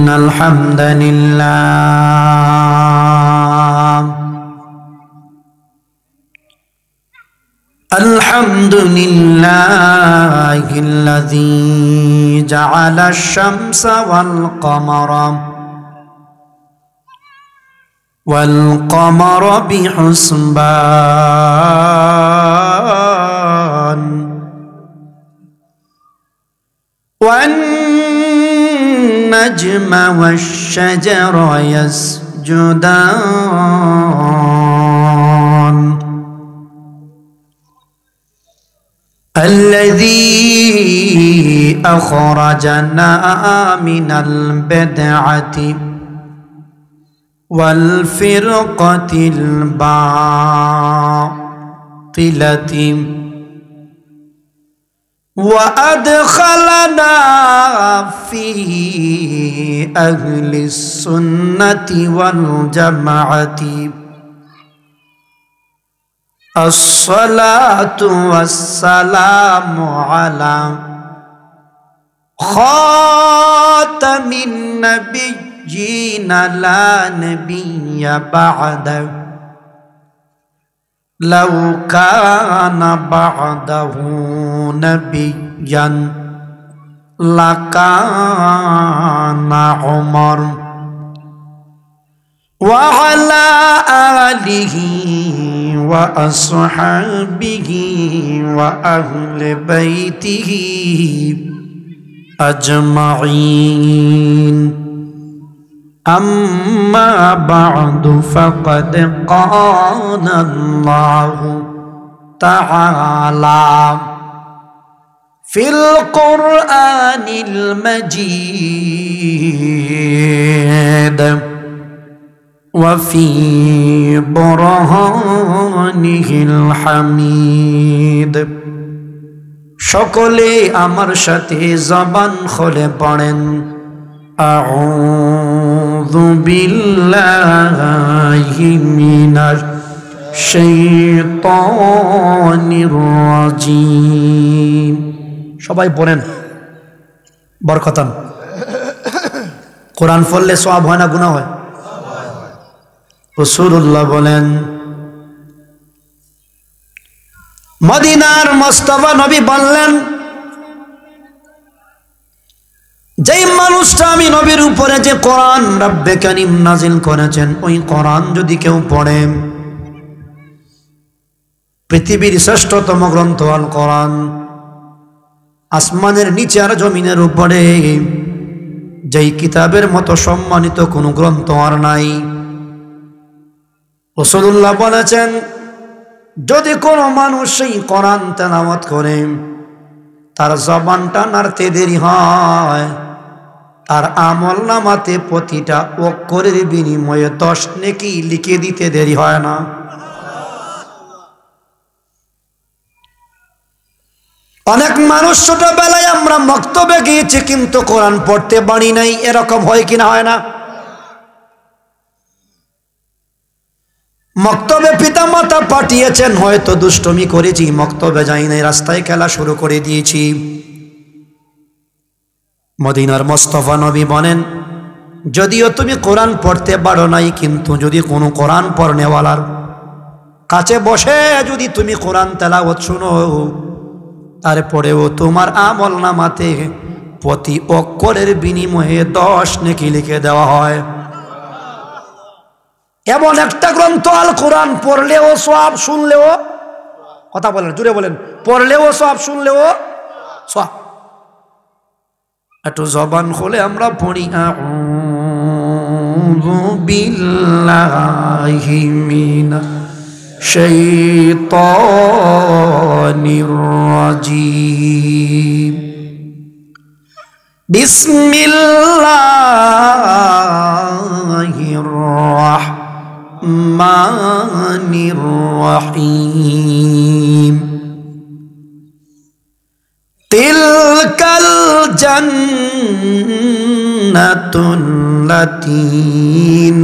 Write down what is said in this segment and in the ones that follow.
إن الحمد لله الحمد لله الذي جعل الشمس والقمر بحسبان والنجم والشجر يسجدان الذي أخرجنا من البدعة والفرقة الباطلة وأدخلنا في أهل السنة والجماعة الصلاة والسلام على خاتم النبيين لا نبي بعده لو كان بعده نبيا لكان عمر وعلى آله وأصحابه وأهل بيته أجمعين أما بعد فقد قال الله تعالى في القرآن المجيد وفي برهانه الحميد সকলে আমার সাথে জবান খুলে পড়েন আউযু বিল্লাহি মিনাশ শাইতানির রাজিম সবাই পড়েন বরকতান কোরআন পড়লে সওয়াব হয় না গুনাহ হয় রাসূলুল্লাহ বলেন মদিনার মুস্তাফা নবী বললেন যেই মানুষটা আমি নবীর উপরে যে কোরআন রব্বে কারীম নাজিল করেছেন ওই কোরআন যদি কেউ পড়ে পৃথিবীর শ্রেষ্ঠতম গ্রন্থ আল কোরআন আসমানের নিচে আর জমিনের উপরে যেই কিতাবের মতো সম্মানিত কোনো গ্রন্থ আর নাই রাসূলুল্লাহ বলেছেন যদি কোনো মানুষ সেই কোরআন তেলাওয়াত করে তার জবানটা নাড়তে দেরি হয় তার আমলনামাতে প্রতিটা অক্ষরের বিনিময়ে 10 নেকি লিখে দিতে দেরি হয় না অনেক মানুষ ছোটবেলায় আমরা মক্তবে গিয়েছি কিন্তু কোরআন পড়তে পারি নাই এরকম হয় কিনা হয় না মক্তবে পিতামাতা পাঠিয়েছেন হয়তো দুষ্টমি করেছি মক্তবে যাই নাই রাস্তায় খেলা শুরু করে দিয়েছি মদিনার মুস্তাফা নবী বলেন যদিও তুমি কোরআন পড়তে পারো নাই কিন্তু যদি কোনো কোরআন পড়নেওয়ালার কাছে বসে যদি তুমি কোরআন তেলাওয়াত শুনো তারপরেও তোমার আমলনামাতে প্রতি অক্ষরের বিনিময়ে 10 নেকি লিখে দেওয়া হয় এমন একটা গ্রন্থ আল কোরআন পড়লেও সওয়াব শুনলেও কথা বলেন জোরে বলেন পড়লেও সওয়াব শুনলেও সওয়াব একটু জবান খুলে আমরা পড়ি আউযু বিল্লাহি মিনাশ শাইতানির রাজিম বিসমিল্লাহির রাহমানির রহিম তিলকাল জান্নাতুল্লাতী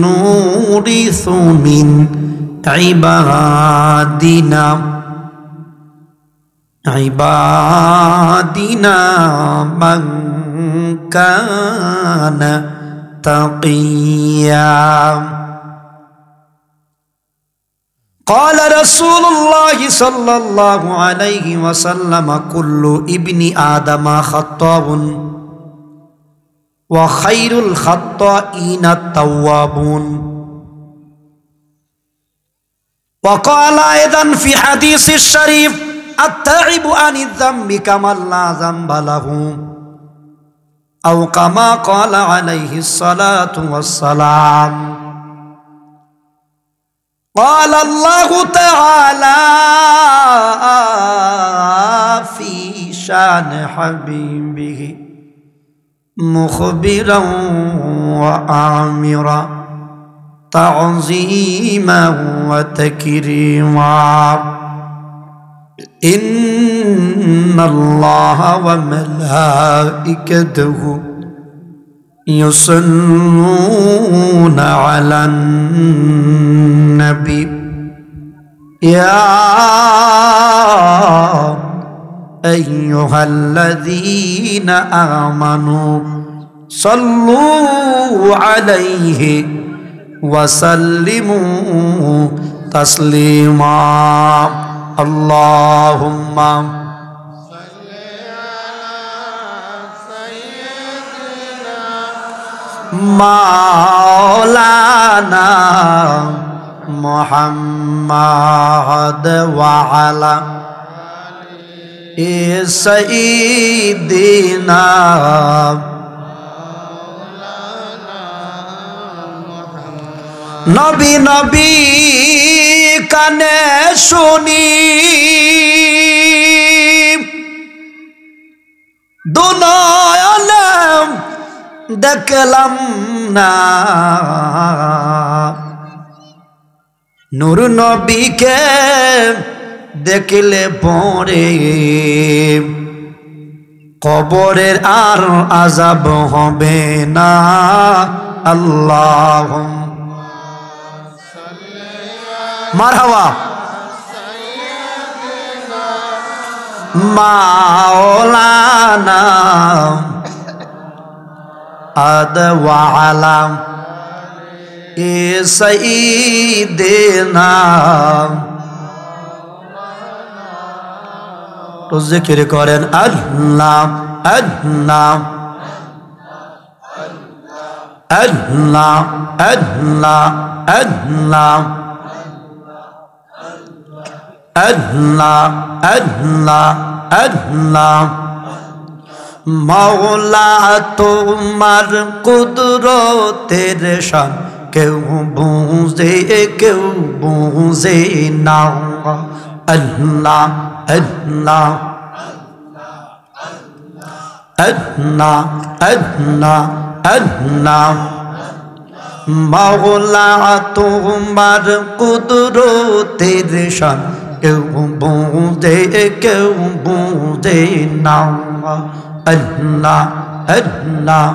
নুরিসু মিন ইবাদিনা মান কানা تقيا. قال رسول الله صلى الله عليه وسلم كل ابن آدم خطاء وخير الخطائين التوابون. وقال أيضا في حديث الشريف التائب عن الذنب كمن لا ذنب له أو كما قال عليه الصلاة والسلام. قال الله تعالى في شان حبيبه مخبرا وآمرا تعظيما وتكريما إن الله وملائكته يصلون على النبي يا أيها الذين آمنوا صلوا عليه وسلموا تسليما. اللهم مولانا محمد وعلى سيدنا নবী নবী কানে শুনি দুনয়নে দেখলাম না নূর নবীকে দেখলে পরে কবরের আর আযাব হবে না। আল্লাহ মারহাবা মাওলানা আদ ওয়া আলা সাইয়্যিদিনা। তো জিকির করেন আল্লাহ আল্লাহ আল্লাহ আল্লাহ আল্লাহ আল্লাহ আল্লাহ আল্লাহ। মাওলা তোমার কুদরতের শান কেউ বুঝে না। আল্লাহ আল্লাহ আল্লাহ আল্লাহ আল্লাহ। মাওলা তোমার কুদরতের শান কেউ বুঝে না। আল্লাহ আল্লাহ।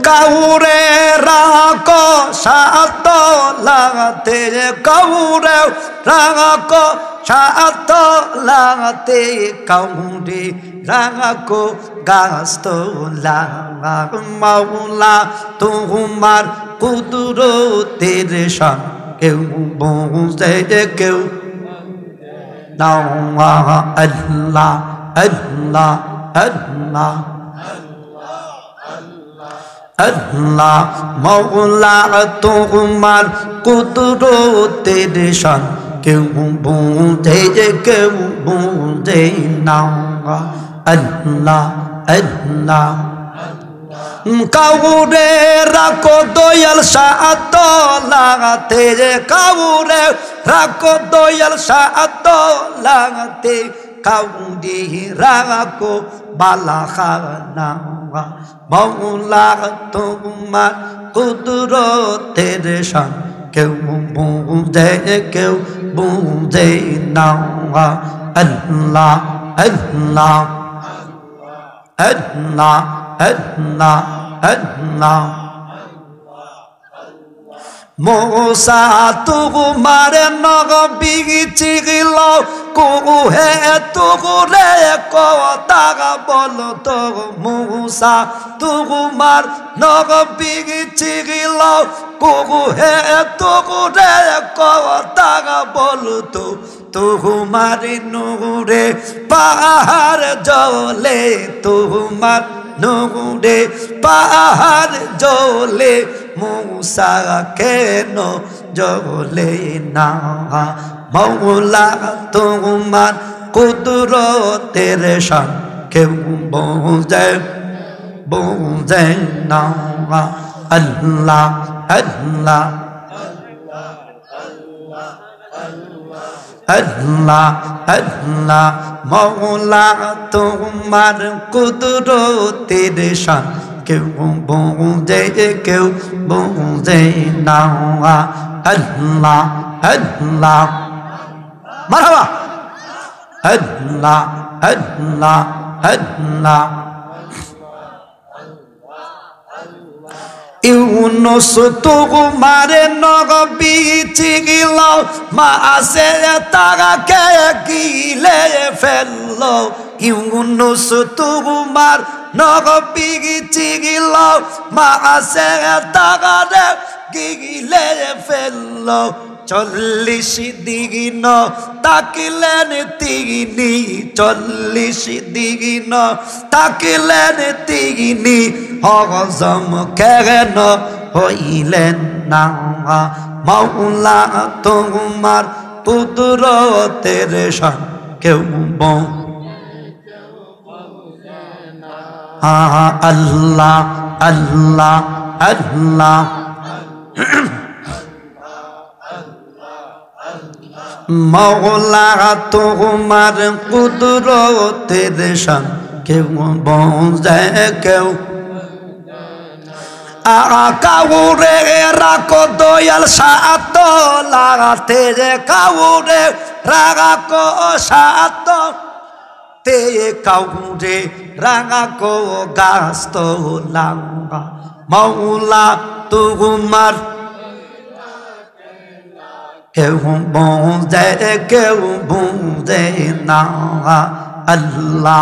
কাউরে রাখো সাত লাগাতে কাউরে রাখো সাত লাগাতে কাউরে রাখো গাছ লাগা। মাওলা তোমার কুদরতের শান কেউ বুঝে কেউ না। আল্লাহ আল্লাহ আল্লাহ আল্লাহ। মাওলা তোমার কুদরতের শান কেউ বুঝে না। আল্লাহ আল্লাহ। কাউরে রাখো দয়াল সাত লাগাতে কাউরে রাখো দয়াল সাত লাগাতে কাউরে রাখো বালাখানা। মাওলা তোমার কুদরতের শান কেউ বুঝে না। আল্লাহ আল্লাহ আল্লাহ আল্লাহ আল্লাহ। मूसा तुम्हारे नबी चिगिल कुहे तुगुरे को तागा बोलो तो मूसा तुम्हार नबी चिगिल कुहे तुगुरे को तागा बोलो तो तुम्हारे नूरे पहाड़ जले तुम्हार नूरे पहाड़ जले मूसा केनो जले ना मौला तुम्हार कुदरतेर शान केउ बोझे ना अल्लाह अल्लाह अल्लाह अल्लाह मौला तुम्हार कुदरतेर शान केउ बोझे ना अल्लाह अल्लाह मरहबा अल्लाह अल्लाह अल्लाह यूनुस तुम्हारे नबी चिगिल मासे तागा के गिले फेलो यूनुस तुम्हार नबी चिगिल मासे तागा गिले फेलो 40 দিন তাকিলেন তিনি 40 দিন তাকিলেন তিনি হজম কেন হইলেন না মাওলা তোমার কুদরতের শান কেউ আল্লাহ আল্লাহ আল্লাহ मौला तुम्हार कुदरतेर शान केउ बोझे केउ काउरे राखो दयाल सात लागाते काउरे राखो सात ते काउरे राखो गास्त लागा मौला तुम्हार केउ बोझे ना अल्लाह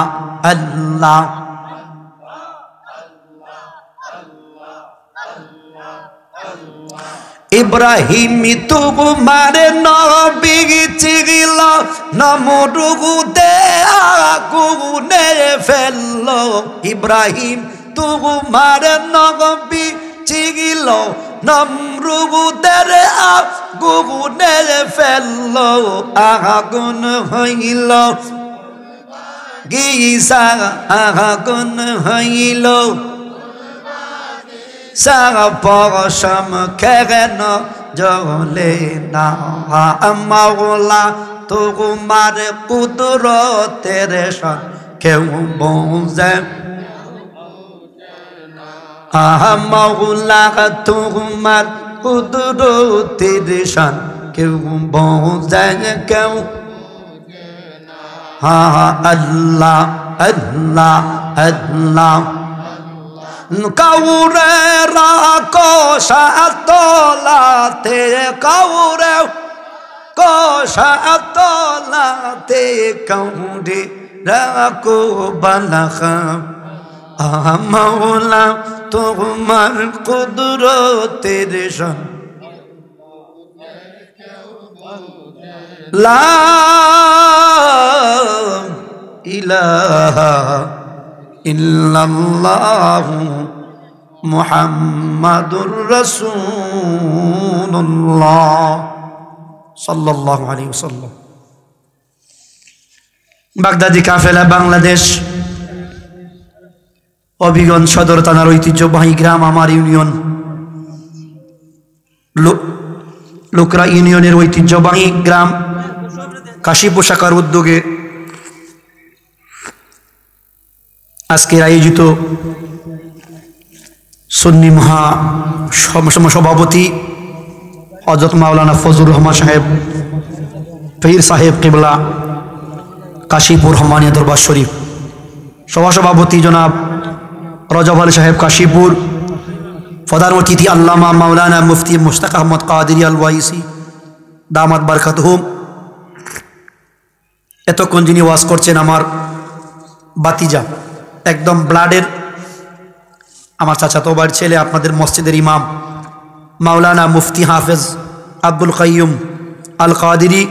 अल्लाह इब्राहिम तुम्हारे नबी चिगिल नमरुदे आगुने फेलो इब्राहिम तुम्हारे नबी चिगिल नमरुদের আগুনে ফেললো আগুন হইল গিসা আগুন হইল সারা পরশম কেন জ্বলে না মাওলা তোমার কুদরতের শান কেউ বোঝে मौला तुम्हार कुदरतेर शान केउ बोझे केउ अल्लाह अल्लाह अल्लाह काउरे राखो सातलाते काउरे को सातलाते काउरे राखो बलखा मौला तुम्हार कुदरतेर शान ला इलाहा इल्लल्लाह मुहम्मदुर रसूलुल्लाह सल्लल्लाहु अलैहि वसल्लम বাগদাদি কাফেলা বাংলাদেশ অবিগঞ্জ সদর থানার ঐতিহ্যবাহী গ্রাম আমার ইউনিয়ন লোকরা ইউনিয়নের ঐতিহ্যবাহী গ্রাম কাশীপুর শাখার উদ্যোগে আজকের আয়োজিত সুন্নি মহা সভাপতি হযরত মাওলানা ফজলুর রহমান সাহেব পীর সাহেব কিবলা কাশীপুর রহমানিয়া দরবার শরীফ সভাপতি জনাব রজব আলী সাহেব কাশীপুর প্রধান অতিথি আল্লামা মাওলানা মুফতি মুশতাক আহমদ কাদেরী আল ওয়াইসি দামাত বারকাতুহুম, এতক্ষণ যিনি ওয়াজ করছেন আমার বাতিজা, একদম ব্লাডের আমার চাচাতো ভাইয়ের ছেলে, আপনাদের মসজিদের ইমাম মাওলানা মুফতি হাফেজ আব্দুল কাইয়ুম আল কাদেরী,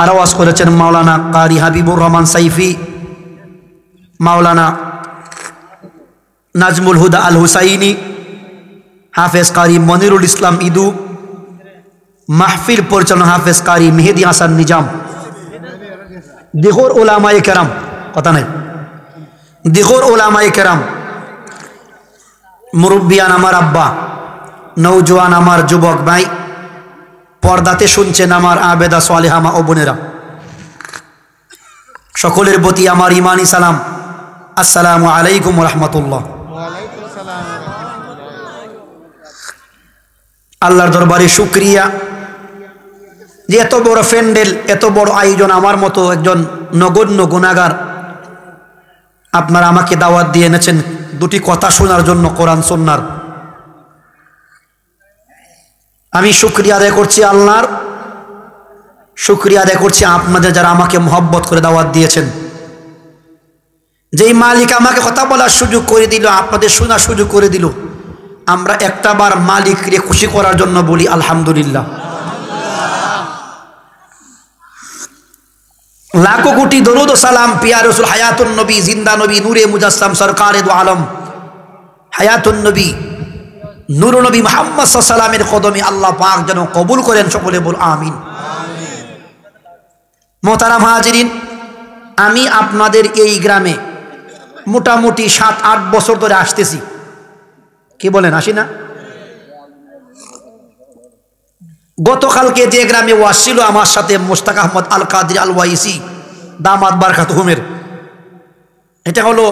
আর ওয়াজ করেছেন মাওলানা কারি হাবিবুর রহমান সাইফি, মাওলানা নাজমুল হুদা আল হুসাইনি, হাফেজ কারি মনিরুল ইসলাম ইদু, মাহফিল পরিচালনা হাফেজ কারি মেহেদি হাসান নিজাম, দিগর ওলামায়ে কেরাম, কথা নাই, দিগর ওলামায়ে কেরাম, মুরব্বিয়ান আমার আব্বা, নৌজওয়ান আমার যুবক ভাই, পর্দাতে শুনছেন আমার আবেদা সালেহা মা ও বোনেরা, সকলের প্রতি আমার ইমানি সালাম, আসসালামু আলাইকুম রহমতুল্লাহ। আল্লাহর দরবারে শুকরিয়া যে এত বড় প্যান্ডেল, এত বড় আয়োজন, আমার মতো একজন নগণ্য গুনাহগার আপনারা আমাকে দাওয়াত দিয়ে এনেছেন দুটি কথা শোনার জন্য, কোরআন সুন্নাহর। আমি শুকরিয়া আদায় করছি আল্লাহর, শুকরিয়া আদায় করছি আপনাদের যারা আমাকে মহব্বত করে দাওয়াত দিয়েছেন। যেই মালিক আমাকে কথা বলার সুযোগ করে দিল, আপনাদের শোনার সুযোগ করে দিল, আমরা একটা বার মালিককে খুশি করার জন্য বলি আলহামদুলিল্লাহ। লাখো কোটি দরুদ ও সালাম পিয়া রাসূল হায়াতুন নবী, জিন্দা নবী, নূরে মুজাসসাম, সরকারে দু আলম, হায়াতুন নবী, নূর নবী মুহাম্মদ সাল্লাল্লাহু আলাইহি ওয়াসাল্লামের কদমে আল্লাহ পাক যেন কবুল করেন, সকলে বল আমিন। মোহতারাম হাজিরিন, আমি আপনাদের এই গ্রামে মোটামুটি 7-8 বছর ধরে আসতেছি, কি বলেন আসি না? গতকালকে যে গ্রামে ওয়াজ ছিল আমার সাথে মুশতাক আহমদ আল কাদেরী আল ওয়াইসি দামাত বারকাতুহুমের, এটা হলো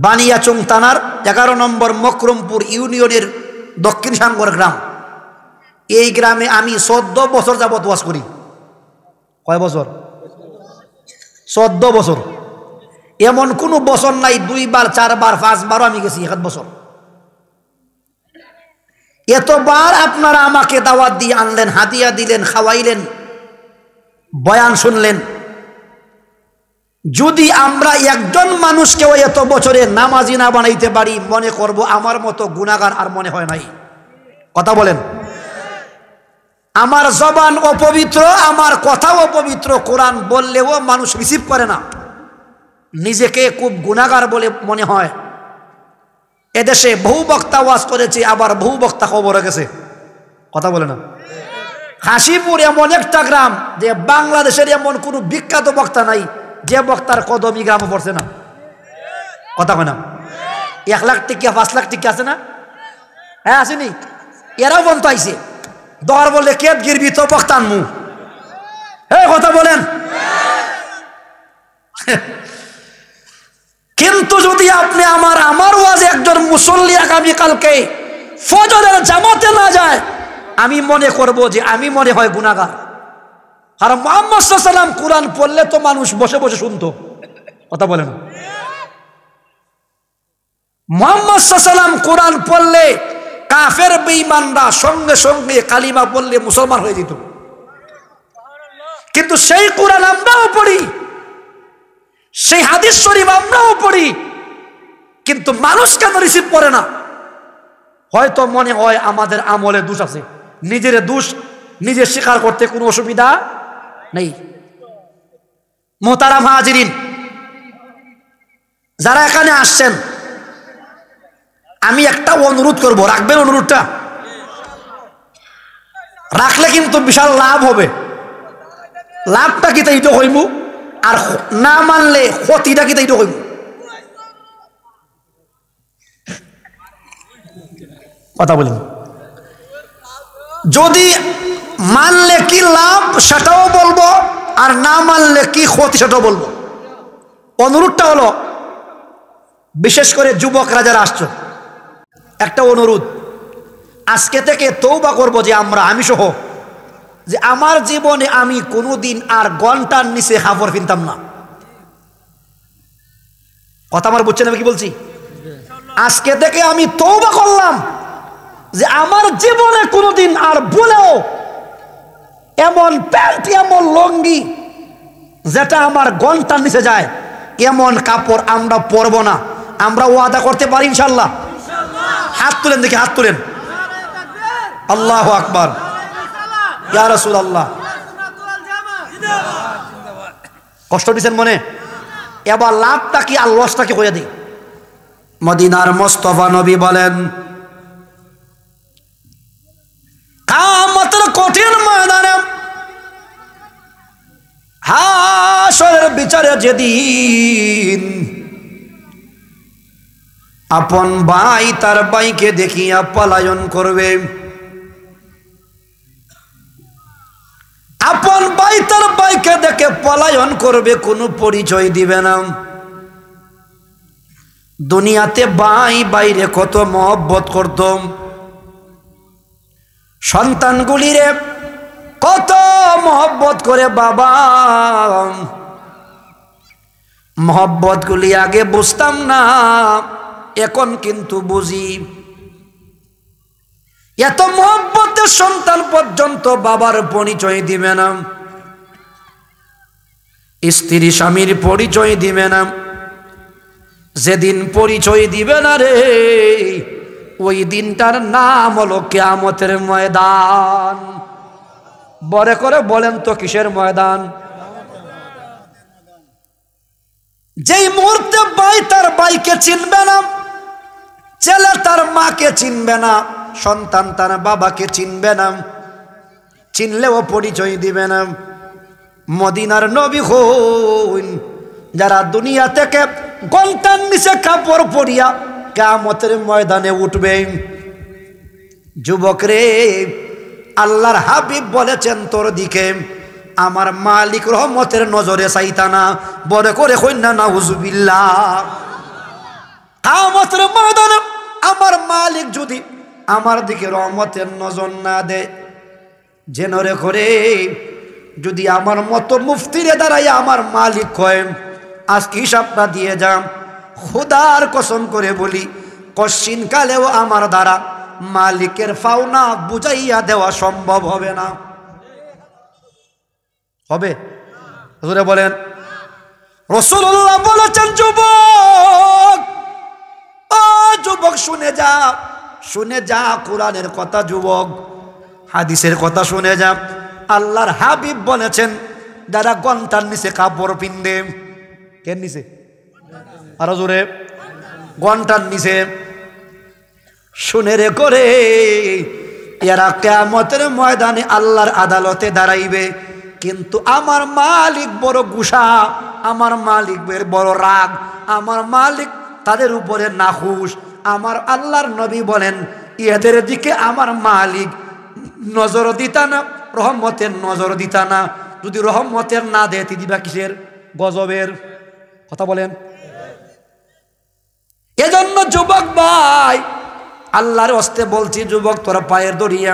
বানিয়াচং থানার 11 নম্বর মকরমপুর ইউনিয়নের দক্ষিণ সাঙ্গর গ্রাম। এই গ্রামে আমি 14 বছর যাবত ওয়াজ করি। কয় বছর? 14 বছর। এমন কোনো বছর নাই 2 বার 4 বার 5 বারও আমি গেছি 1 বছর। এতবার আপনারা আমাকে দাওয়াত দিয়ে আনলেন, হাদিয়া দিলেন, খাওয়াইলেন, বয়ান শুনলেন। যদি আমরা একজন মানুষকেও এত বছরে নামাজি না বানাইতে পারি, মনে করব আমার মতো গুনাহগার আর মনে হয় নাই। কথা বলেন। আমার জবান অপবিত্র, আমার কথাও অপবিত্র, কোরআন বললেও মানুষ রিসিভ করে না, নিজেকে খুব গুনাহগার বলে মনে হয়। এদেশে বহু বক্তা ওয়াজ করেছে, আবার বহু বক্তা কবরে গেছে। কথা বলে না। হাসিপুর এমন একটা গ্রাম যে বাংলাদেশের এমন কোনো বিখ্যাত বক্তা নাই যে বক্তার কদমি গ্রামে পড়ছে না। কথা কয় না। 1 লাখ টিকা 5 লাখ টিকা আছে না? হ্যাঁ আসেনি? এরাও বন্ধ আইছে। দর বলে কে গিরবি তো বক্তান মু। হ্যাঁ কথা বলেন। কিন্তু যদি আপনি আমার ওয়াজে একজন মুসল্লি আগামীকালকে ফজরের জামাতে না যায়, আমি মনে করব যে আমি মনে হয় গুনাহগার। আর মুহাম্মদ সাল্লাল্লাহু আলাইহি ওয়াসাল্লাম কোরআন পড়লে তো মানুষ বসে বসে শুনতো। কথা বলেন। মুহাম্মদ সাল্লাল্লাহু আলাইহি ওয়াসাল্লাম কোরআন পড়লে কাফের বেঈমানরা সঙ্গে সঙ্গে কালিমা পড়লে মুসলমান হয়ে যেত। কিন্তু সেই কোরআন আমরাও পড়ি, সেই হাদিস শরীফ আমরাও পড়ি, কিন্তু মানুষ কেন রিসিভ করে না? হয়তো মনে হয় আমাদের আমলে দোষ আছে। নিজের দোষ নিজে স্বীকার করতে কোনো অসুবিধা নেই। মোহতারাম হাজিরিন, যারা এখানে আসছেন, আমি একটা অনুরোধ করব, রাখবেন অনুরোধটা? রাখলে কিন্তু বিশাল লাভ হবে। লাভটা কি তাই তো হইমু, আর না মানলে ক্ষতিটা কি তাই তো হইমু। কথা বলেন। যদি মানলে কি লাভ সেটাও বলবো, আর না মানলে কি ক্ষতি সেটাও বলবো। অনুরোধটা হলো, বিশেষ করে যুবকরা যারা আসছো, একটা অনুরোধ, আজকে থেকে তওবা করবো যে আমি সহ, যে আমার জীবনে আমি কোনোদিন আর ঘন্টার নিচে কাপড় কিনতাম না। কথা আমার বুঝছেন আমি কি বলছি? আজকে থেকে আমি তওবা করলাম যে আমার জীবনে কোনোদিন আর ভুলেও এমন প্যান্ট এমন লুঙ্গি যেটা আমার গন্টার নিচে যায় এমন কাপড় আমরা পরব না। আমরা ওয়াদা করতে পারি ইনশাআল্লাহ? হাত তুলেন দেখি, হাত তুলেন। আল্লাহু আকবার, ইয়া রাসূলুল্লাহ। কষ্ট দিচ্ছেন মনে? এবার লাভটা কি আর লসটা কি হয়ে দিই। মদিনার মোস্তফা নবী বলেন, কিয়ামতের কঠিন ময়দানে হাশরের বিচারে যেদিন আপন ভাই তার ভাইকে দেখিয়া পলায়ন করবে, আপন ভাই তার ভাইকে দেখে পলায়ন করবে, কোনো পরিচয় দিবে না। দুনিয়াতে ভাই বাইরে কত মহব্বত করত, সন্তানগুলিরে কত মহব্বত করে বাবা। মহব্বত গুলি আগে বুঝতাম না, এখন কিন্তু বুঝি। এত মহব্বতের সন্তান পর্যন্ত বাবার পরিচয় দিবে না, স্ত্রী স্বামীর পরিচয় দিবে না। যেদিন পরিচয় দিবে না রে, ওই দিনটার নাম হলো কিয়ামতের ময়দান। বড় করে বলেন তো কিসের ময়দান? যেই মুহূর্তে ভাই তার ভাইকে চিনবে না, ছেলে তার মাকে চিনবে না, সন্তান তার বাবাকে চিনবে না, চিনলেও পরিচয় দিবে না। মদিনার নবী হইন যারা দুনিয়া থেকে গন্টার নিচে কাপড় পরিয়া কিয়ামতের ময়দানে উঠবে। যুবক রে, আল্লাহর হাবিব বলেছেন তোর দিকে আমার মালিক রহমতের নজরে চাইতা না। বড় করে কইনা নাউজুবিল্লাহ। কিয়ামতের ময়দানে আমার মালিক যদি আমার দিকে রহমতের নজর না দেয়, যেন রে করে যদি আমার মতো মুফতিরে দাঁড়াইয়া আমার মালিক কয় আজকে হিসাবটা দিয়ে যাম, খোদার কসম করে বলি কশিন কালেও আমার দ্বারা মালিকের পাওনা বুঝাইয়া দেওয়া সম্ভব হবে না। হবে? হুজুরে বলেন। রাসূলুল্লাহ বলেছেন, যুবক, ও যুবক শুনে যা, শুনে যা কোরআনের কথা যুবক, হাদিসের কথা শুনে যা। আল্লাহর হাবিব বলেছেন যারা গন্টার নিচে কাপড় পিন্দে, কেন নিচে? আরো জোরে, গন্টার নিচে। শুনে রে করে এরা কিয়ামতের ময়দানে আল্লাহর আদালতে দাঁড়াইবে, কিন্তু আমার মালিক বড় গুসা, আমার মালিক বড় রাগ, আমার মালিক তাদের উপরে নাখুশ। আমার আল্লাহর নবী বলেন এদের দিকে আমার মালিক নজর দিতা না, রহমতের নজর দিতা না। যদি রহমতের না দেয় দিবা কিসের? গজবের। কথা বলেন। এজন্য যুবক ভাই, আল্লাহর হস্তে বলছি, যুবক তোরা পায়ের দড়িয়া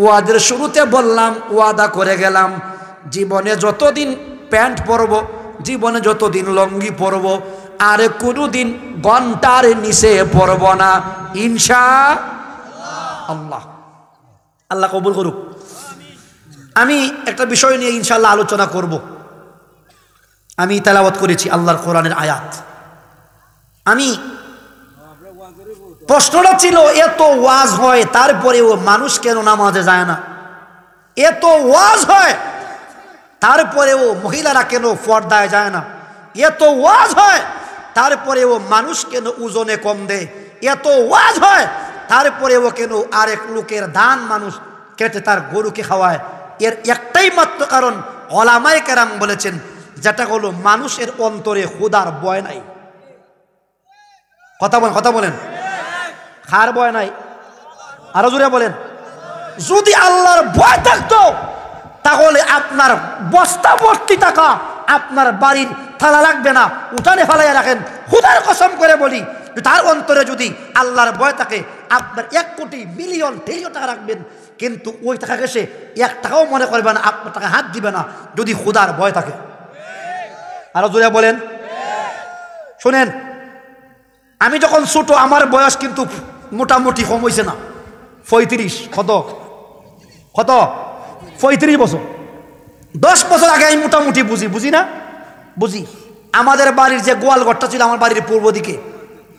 ওয়াদের শুরুতে বললাম, ওয়াদা করে গেলাম জীবনে যতদিন প্যান্ট পরব, জীবনে যতদিন লঙ্গি পরব, আর কোনোদিন ঘন্টার নিচে পরব না ইনশাআল্লাহ। আল্লাহ কবুল করুক। আমি একটা বিষয় নিয়ে ইনশাআল্লাহ আলোচনা করব। আমি তেলাওয়াত করেছি আল্লাহর কোরআনের আয়াত। আমি প্রশ্নটা ছিল, এত ওয়াজ হয় তারপরেও মানুষ কেন নামাজে যায় না? এত ওয়াজ হয় তারপরেও মহিলারা কেন পর্দায় যায় না? এত ওয়াজ হয় তারপরেও মানুষ কেন ওজনে কম দেয়? এত ওয়াজ হয় তারপরেও কেন আরেক লোকের ধান মানুষ কেটে তার গরুকে খাওয়ায়? এর একটাই মাত্র কারণ ওলামায়ে কেরাম বলেছেন, যেটা হলো মানুষের অন্তরে খোদার ভয় নাই। কথা বলেন, কথা বলেন। কার ভয় নাই? আরো জোরে বলেন। যদি আল্লাহর ভয় থাকতো তাহলে আপনার বস্তা ভর্তি টাকা আপনার বাড়ির থালা লাগবে না, উঠানে ফেলাইয়া রাখেন। খোদার কসম করে বলি, তার অন্তরে যদি আল্লাহর ভয় থাকে, আপনার 1 কোটি মিলিয়ন ট্রিলিয়ন টাকা রাখবেন, কিন্তু ওই টাকা সে 1 টাকাও মনে করবে না, আপনার টাকা হাত দিবে না, যদি খোদার ভয় থাকে। আরো জোরে বলেন। শোনেন, আমি যখন ছোট আমার বয়স কিন্তু মোটামুটি কম হয়েছে না, 35। কত কত 35 বছর। 10 বছর আগে আমি মোটামুটি বুঝি না বুঝি। আমাদের বাড়ির যে গোয়াল ঘরটা ছিল আমার বাড়ির পূর্ব দিকে,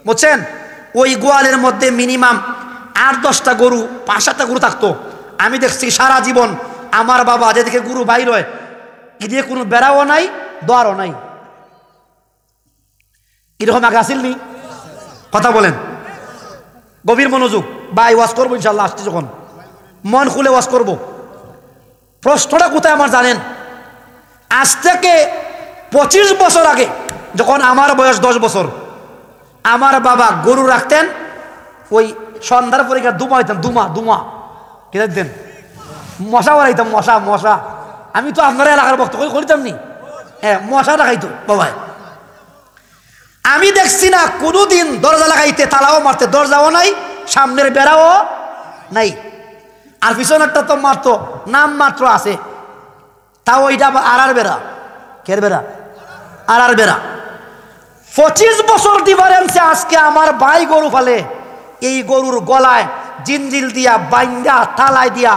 বুঝছেন, ওই গোয়ালের মধ্যে মিনিমাম 8-10টা গরু, 5-7টা গরু থাকতো। আমি দেখছি সারা জীবন আমার বাবা যেদিকে গরু বাইর হয় এদিকে কোনো বেড়াও নাই, দোয়ারও নাই। এরকম আগে আসিল নি? কথা বলেন, গভীর মনোযোগ। ভাই ওয়াজ করবো ইনশাল্লাহ, আসছি যখন মন খুলে ওয়াজ করবো। প্রশ্নটা কোথায় আমার জানেন? আজ থেকে 25 বছর আগে যখন আমার বয়স 10 বছর, আমার বাবা গরু রাখতেন। ওই সন্ধ্যার পরে দুমা হইতাম, দুমা কি দেখতেন, মশা বাড়াইতাম, মশা। আমি তো আপনার এলাকার বক্তব্য করিতাম নি, হ্যাঁ মশা রাখাইতো বাবাই। আমি দেখছি না কোনোদিন দরজা লাগাইতে, তালাও মারতে, দরজাও নাই, সামনের বেড়াও নাই, আর পিছনেরটা তো মাত্র নাম মাত্র আছে, তাও ওইটা আড়ার বেড়া। কের বেড়া? আড়ার বেড়া। 25 বছর ডিফারেন্সে আজকে আমার ভাই গরু ফালে, এই গরুর গলায় জিনজিল দিয়া বাইন্দা তালাই দিয়া,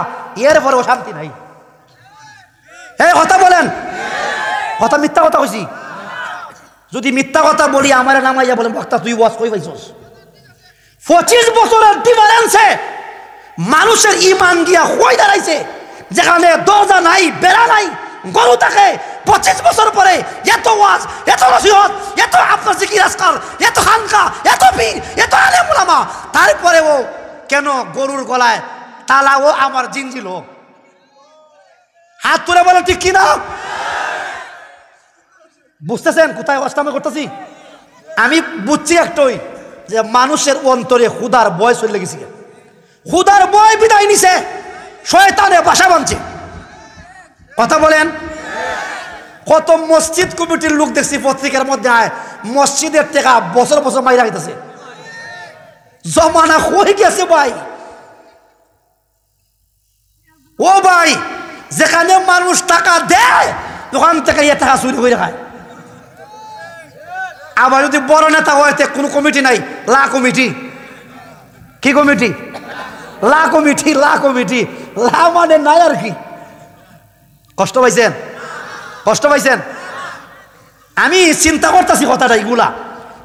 এরপরেও শান্তি নাই। হ্যাঁ কথা বলেন, কথা মিথ্যা কথা কইছি? যদি মিথ্যা কথা বলি আমার নামাইয়া বলেন বক্তা তুই ওয়াজ কই পাইছস? 25 বছরের ডিফারেন্সে মানুষের ইমান গিয়া কই দাঁড়াইছে, যেখানে দরজা নাই, বেড়া নাই, গরু থাকে। 25 বছর পরে এত ওয়াজ, এত নসিহত, এত আপনার জিকির আজকাল, এত খানকা, এত পীর, এত আলেম উলামা, তারপরেও কেন গরুর গলায় তালাও আমার জিনজিল? হাত তুলে বলেন ঠিক কিনা? বুঝতেছেন কোথায় অস্তামে করতেছি? আমি বুঝছি একটাই, যে মানুষের অন্তরে খুদার ভয় চলে গেছে, খুদার ভয় বিদায় নিছে, শয়তানে বাসা বাঁধছে। কথা বলেন। কত মসজিদ কমিটির লোক দেখছি পত্রিকার মধ্যে আয়, মসজিদের টাকা বছর বছর মাইরা হইতেছে। জমানা হয়ে গেছে ভাই। ও ভাই, যেখানে মানুষ টাকা দেয় ওখান থেকে এ টাকা চুরি করে খায়। আবার যদি বড় নেতা হয় কোনো কমিটি নাই, লা কমিটি। কি কমিটি? লা কমিটি, লা কমিটি। লা মানে নাই আর কি। কষ্ট পাইছেন? কষ্ট পাইছেন? আমি চিন্তা করতেছি কথাটা এগুলা,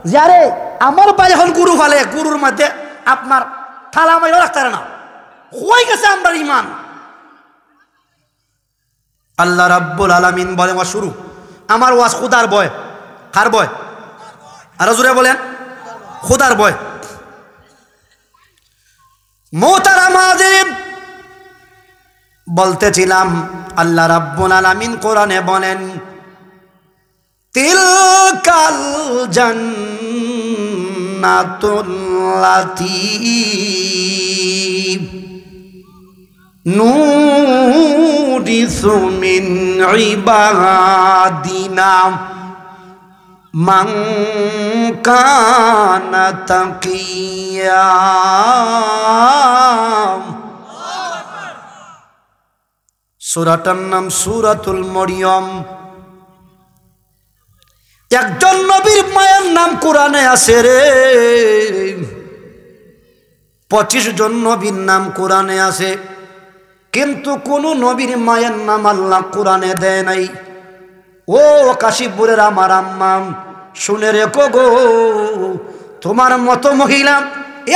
যে আরে আমার ভাই এখন গরু ফালে, গরুর মধ্যে আপনার থালা মাইরা রাখতে পারে না, হয়ে গেছে আমরা ইমান। আল্লাহ রাব্বুল আলামিন বলে ওয়া শুরু, আমার ওয়াজ খুদার ভয়। কার ভয়? আরো জোরে বলেন, খুদার ভয়। মোহতারাম হাজিরিন, বলতেছিলাম আল্লাহ রাব্বুল আলামিন কোরআনে বলেন, তিলকাল জান্নাতুল্লাতী নুরিসু মিন ইবাদিনা মান কানা তাকিয়া। সূরাটার নাম সূরাতুল মরিয়ম। একজন নবীর মায়ের নাম কোরআনে আছে রে, 25 জন নবীর নাম কোরআনে আছে, কিন্তু কোন নবীর মায়ের নাম আল্লাহ কোরআনে দেয় নাই। ও কাশীপুরের আমার আম্মা, শুনে রেখো গো, তোমার মতো মহিলা,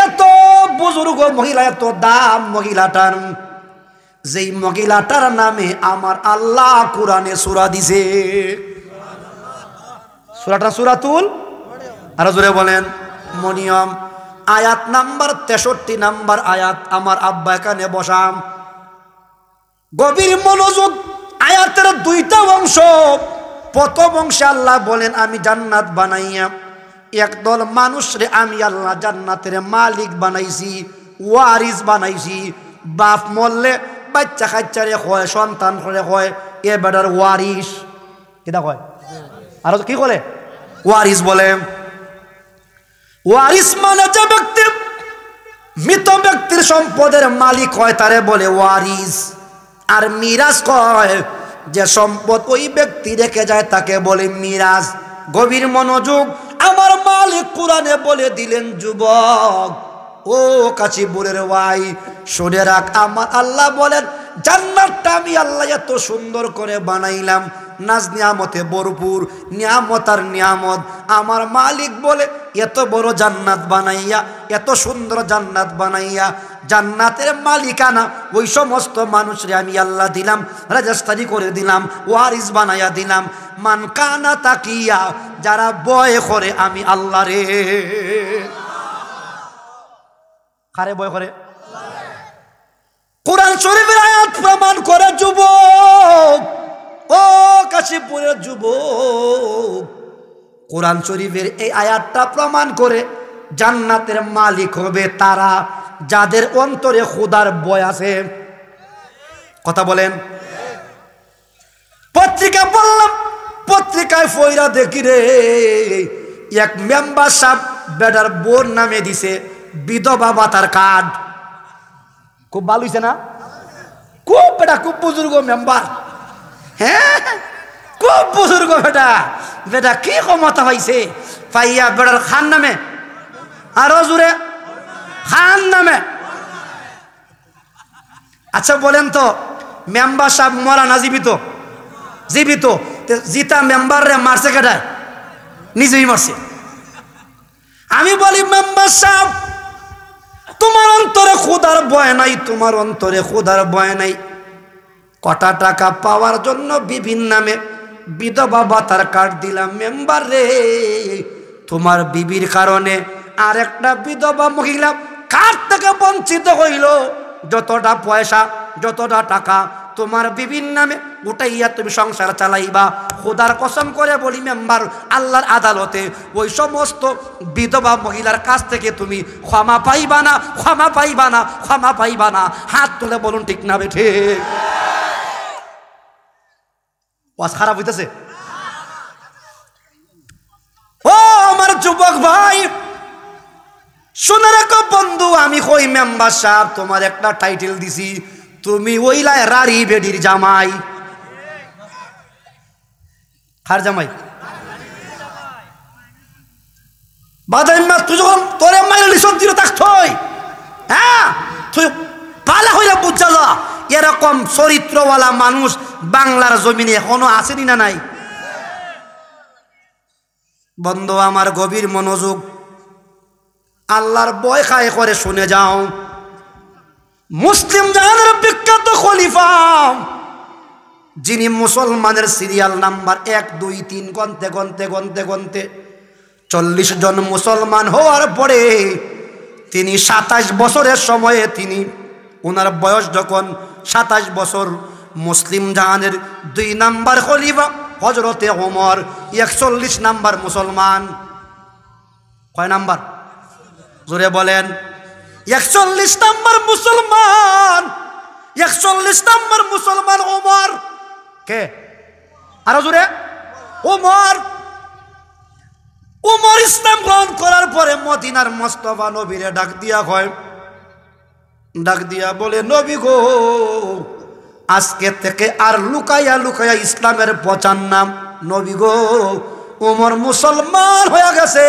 এত বুজুর্গ মহিলা, এত দাম মহিলাটার, যেই মহিলাটার নামে আমার আল্লাহ কোরআনে সূরা দিছে। সূরাটা সূরাতুল, আরো জোরে বলেন, মরিয়ম। আয়াত নাম্বার 63 নাম্বার আয়াত। আমার আব্বা এখানে বসাম, গভীর মনোযোগ। আয়াতের 2টা অংশ। প্রথম অংশে আল্লাহ বলেন, আমি জান্নাত বানাইয়া একদল মানুষরে আমি আল্লাহ জান্নাতের মালিক বানাইছি, ওয়ারিস বানাইছি। বাপ মরলে বাচ্চা কাচ্চারে হয়, সন্তান করে হয়, এ বেটার ওয়ারিস। কিটা কয়? আর কি বলে? ওয়ারিস বলে। ওয়ারিস মানে যে ব্যক্তি মৃত ব্যক্তির সম্পদের মালিক হয় তারে বলে ওয়ারিস। আর মিরাজ কয়, যে সম্পদ ওই ব্যক্তি রেখে যায় তাকে বলে মিরাজ। গভীর মনোযোগ। আমার মালিক কোরআনে বলে দিলেন, যুবক ও কাশীপুরের ওয়াই শুনে রাখ, আমার আল্লাহ বলেন জান্নাতটা আমি আল্লাহ এত সুন্দর করে বানাইলাম, নাজ নিয়ামতে ভরপুর, নিয়ামত আর নিয়ামত। আমার মালিক বলে এত বড় জান্নাত বানাইয়া, এত সুন্দর জান্নাত বানাইয়া, জান্নাতের মালিকানা ওই সমস্ত মানুষরে আমি আল্লাহ দিলাম, রাজস্থানি করে দিলাম, ওয়ারিস বানাইয়া দিলাম। মান কানা তাকিয়া, যারা ভয় করে আমি আল্লাহ রে। কারে ভয় করে? কোরআন শরীফের আয়াত প্রমাণ করে যুবক, ও কাশীপুরের যুবক, কোরআন শরীফের এই আয়াতটা প্রমাণ করে জান্নাতের মালিক হবে তারা যাদের অন্তরে খোদার ভয় আছে। কথা বলেন। পত্রিকা বললাম, পত্রিকায় ফয়রা দেখি রে, এক মেম্বার সাহেব বেটার বোর নামে দিছে বিধবা ভাতার কার্ড। খুব ভালো হয়েছে না? খুব বেটা, খুব বুজুর্গ মেম্বার। হ্যাঁ, খুব বুজুর্গ বেটা। বেটা কি ক্ষমতা পাইছে পাইয়া বেটার খান নামে, আরো জুড়ে খান নামে। আচ্ছা বলেন তো, মেম্বার সাহেব মরা না জীবিত? জীবিত। জিতা মেম্বার রে মারছে কেটায়? নিজেই মারছে। আমি বলি মেম্বার সাহেব, তোমার অন্তরে খোদার ভয় নাই, তোমার অন্তরে খোদার ভয় নাই। কটা টাকা পাওয়ার জন্য বিভিন্ন নামে বিধবা ভাতার কার্ড দিলাম। মেম্বার রে, তোমার বিবির কারণে আর একটা বিধবা মহিলা কার্ড থেকে বঞ্চিত হইল। যতটা পয়সা, যতটা টাকা তোমার বিবির নামে উঠাইয়া তুমি সংসার চালাইবা, খোদার কসম করে বলি মেম্বার, আল্লাহর আদালতে ওই সমস্ত বিধবা মহিলার কাছ থেকে তুমি ক্ষমা পাইবা না, ক্ষমা পাইবা না, ক্ষমা পাইবা না। হাত তুলে বলুন ঠিক না বেঠে? ওয়াজ খারাপ হইতেছে? ও আমার যুবক ভাই, শুনে রাখো বন্ধু, আমি কই মেম্বার সাহেব তোমার একটা টাইটেল দিছি, তুমি ওইলাই রারি বেডির জামাই। কার জামাই? বাদাই মা, তুই যখন তোরে মাইলে সন্তির থাকতই, হ্যাঁ তুই পালা হইলে বুঝা যা, এরকম চরিত্রওয়ালা মানুষ বাংলার জমিনে এখনো আসেনি না নাই? বন্ধু আমার গভীর মনোযোগ, আল্লাহর ভয় খায় করে শুনে যাও। মুসলিম জাহানের বিখ্যাত খলিফা, যিনি মুসলমানের সিরিয়াল নাম্বার 1 2 3 গনতে গনতে গনতে গনতে 40 জন মুসলমান হওয়ার পরে তিনি 27 বছরের সময়ে, তিনি ওনার বয়স যখন 27 বছর, মুসলিম জাহানের 2 নাম্বার খলিফা হযরতে ওমর 41 নাম্বার মুসলমান। কয় নাম্বার? জোরে বলেন। 41 নাম্বার মুসলমান, 41 নাম্বার মুসলমান ওমর। কে? আরো জোরে। ওমর। ওমর ইসলাম গ্রহণ করার পরে মদিনার মুস্তাফা নবীরে ডাক দিয়া কয়, ডাক দিয়া বলে, নবী গো, আজকে থেকে আর লুকাইয়া লুকাইয়া ইসলামের প্রচার নাম। নবী গো, ওমর মুসলমান হয়ে গেছে,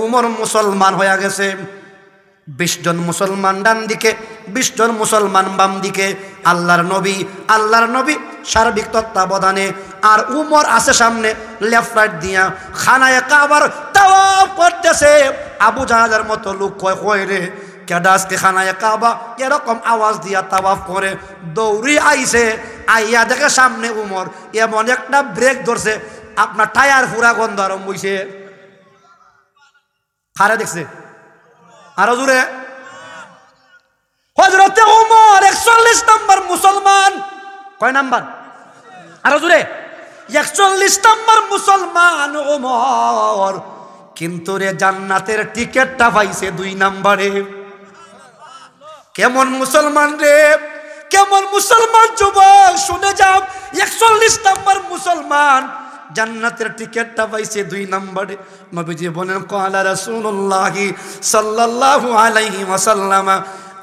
ওমর মুসলমান হয়ে গেছে। 20 জন মুসলমান ডান দিকে, 20 জন মুসলমান বাম দিকে। আল্লাহর নবী সার্বিক তত্ত্বাবধানে, আর উমর আছে সামনে লেফট রাইট দিয়া খানায়ে কাবার তাওয়াফ করতেছে। আবু জাহালের মতো লোক কয় রে, কেডা আজকে খানায়ে কাবা এরকম আওয়াজ দিয়া তাওয়াফ করে? দৌড়ি আইছে, আইয়া দেখে সামনে উমর এমন একটা ব্রেক ধরছে, আপনার টায়ার পুরা গন্ধ আরম্ভ হইছে। খারে দেখছে? আরো জোরে। হযরতে ওমর 41 নাম্বার মুসলমান। কয় নাম্বার? আরো জোরে। 41 নাম্বার মুসলমান ওমর, কিন্তু রে জান্নাতের টিকেটটা পাইছে 2 নাম্বারে। কেমন মুসলমান রে, কেমন মুসলমান যুবক, শুনে যাও। 41 নাম্বার মুসলমান জান্নাতের টিকেটটা পাইছে 2 নম্বরে। নবীজি বলেন, ক্বালা রাসূলুল্লাহ সাল্লাল্লাহু আলাইহি ওয়াসাল্লাম,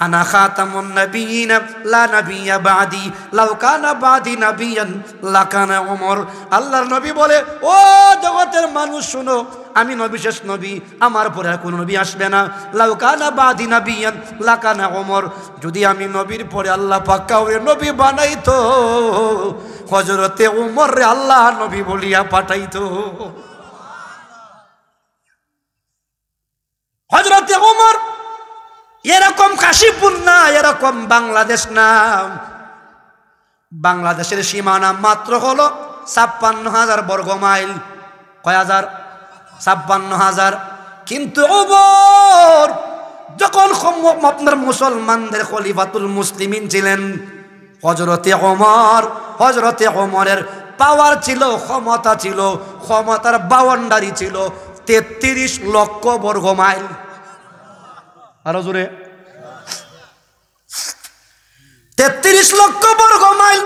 আনা খাতামুন নবিয়িন লা নবিয়্যা বাদি লাউ কানা বাদি নবিয়ান লাকানা ওমর। আল্লাহর নবী বলে, ও জগতের মানুষ শুনো, আমি নবী শেষ নবী, আমার পরে আর কোনো নবী আসবে না। লাউ কানা বাদি নবিয়ান লাকানা ওমর, যদি আমি নবীর পরে আল্লাহ পাক কাউকে নবী বানাইতো, হযরতে ওমর রে আল্লাহ নবী বলিয়া পাঠাইতো। হযরতে ওমর এরকম কাশীপুর না, এরকম বাংলাদেশ না, বাংলাদেশের সীমানা মাত্র হলো ৫৬,০০০ বর্গ মাইল। কয় হাজার? ৫৬,০০০। কিন্তু ওমর যখন আপনার মুসলমানদের খলিফাতুল মুসলিমিন ছিলেন, হযরতে ওমরের পাওয়ার ছিল, ক্ষমতা ছিল, ক্ষমতার বাউন্ডারি ছিল ৩৩ লক্ষ বর্গ মাইল। আরো জোরে, ৩৩ লক্ষ বর্গ মাইল।